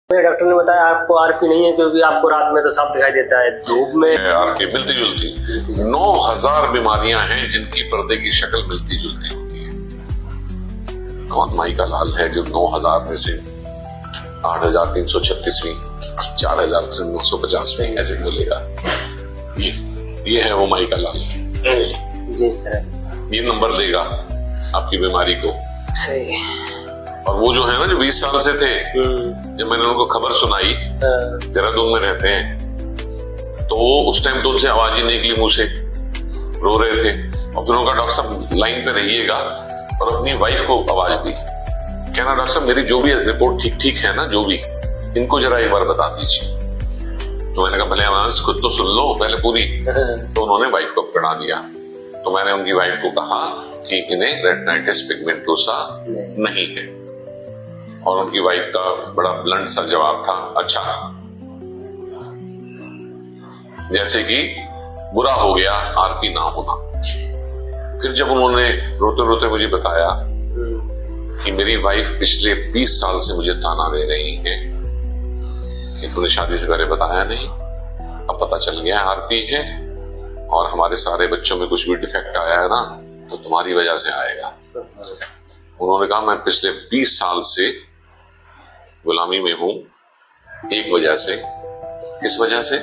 Doctor ने बताया आपको आरपी नहीं है क्योंकि आपको रात में तो साफ दिखाई देता है, धूप में आरपी मिलती जुलती 9000 बीमारियां हैं जिनकी पर्दे की शक्ल मिलती जुलती होती है। कौन माई का लाल है जो 9000 में से 8336वीं 4950वीं ऐसे बोलेगा? ये है वो माई का लाल, जिस तरह ये नंबर देगा आपकी बीमारी को। सही। और वो जो है ना, जो 20 साल से थे, जब मैंने उनको खबर सुनाई, देहरादून में रहते हैं, तो उस टाइम तो उनसे आवाज ही नहीं निकली मुंह से, रो रहे थे। और फिर उनका डॉक्टर साहब लाइन पे रहिएगा, और अपनी वाइफ को आवाज दी, कहना डॉक्टर साहब मेरी जो भी रिपोर्ट ठीक है ना, जो भी, इनको जरा एक बार बता दीजिए। तो मैंने कहा भले आवाज खुद तो सुन लो पहले पूरी। तो उन्होंने वाइफ को पकड़ा दिया। तो मैंने उनकी वाइफ को कहा कि इन्हें रेटिनाइटिस पिगमेंटोसा नहीं है। और उनकी वाइफ का बड़ा ब्लंट सा जवाब था, अच्छा, जैसे कि बुरा हो गया आरपी ना होना। फिर जब उन्होंने रोते रोते मुझे बताया कि मेरी वाइफ पिछले 20 साल से मुझे ताना दे रही है कि तूने शादी से पहले बताया नहीं, अब पता चल गया आरपी है, और हमारे सारे बच्चों में कुछ भी डिफेक्ट आया है ना तो तुम्हारी वजह से आएगा। उन्होंने कहा मैं पिछले 20 साल से गुलामी में हूं, एक वजह से। किस वजह से?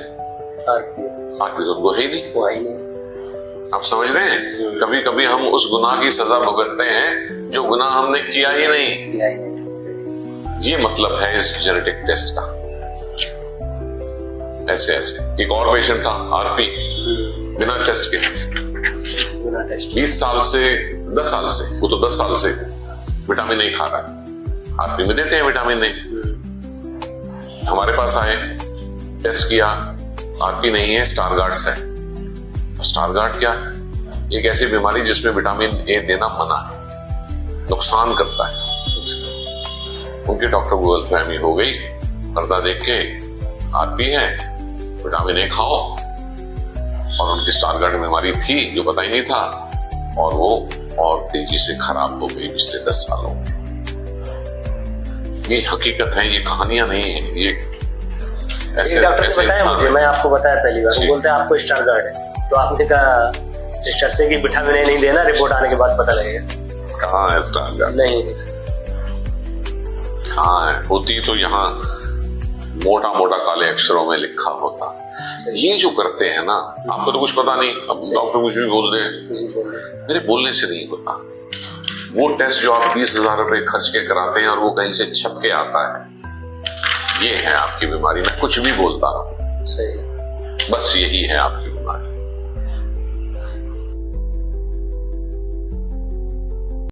आरपी तो उनको है ही नहीं। आप समझ रहे हैं? कभी कभी हम उस गुनाह की सजा भुगतते हैं जो गुनाह हमने किया ही नहीं। ये मतलब है इस जेनेटिक टेस्ट का। ऐसे एक और पेशेंट था आरपी बिना टेस्ट के, 20 साल से 10 साल से, वो तो 10 साल से विटामिन ए खा रहा है। आरपी में देते हैं विटामिन ए। हमारे पास आए, टेस्ट किया, आरपी नहीं है, स्टारगार्ड्स है। स्टारगार्ड क्या है? एक ऐसी बीमारी जिसमें विटामिन ए देना मना है, नुकसान करता है। उनके डॉक्टर को गलतफहमी हो गई, पर्दा देख के आरपी है, विटामिन ए खाओ। और उनकी स्टारगार्ड बीमारी थी जो पता ही नहीं था, और वो और तेजी से खराब हो गई पिछले 10 सालों में। ये हकीकत है, ये कहानियां नहीं है। ये ऐसे डॉक्टर ने बताया मुझे, मैं आपको बताया पहली बार, वो बोलते हैं आपको स्टारगार्ड है। तो आपने कहा सिस्टर से कि विटामिन ए नहीं देना, रिपोर्ट आने के बाद पता लगेगा। कहाँ है स्टारगार्ड? नहीं, कहाँ है? होती तो यहाँ मोटा मोटा काले अक्षरों में लिखा होता। ये जो करते हैं ना, आपको तो कुछ पता नहीं, अब डॉक्टर कुछ भी बोल दे, मेरे बोलने से नहीं होता। वो टेस्ट जो आप 20,000 रुपए खर्च के कराते हैं और वो कहीं से छप के आता है, ये है आपकी बीमारी। मैं कुछ भी बोलता हूं, सही, बस यही है आपकी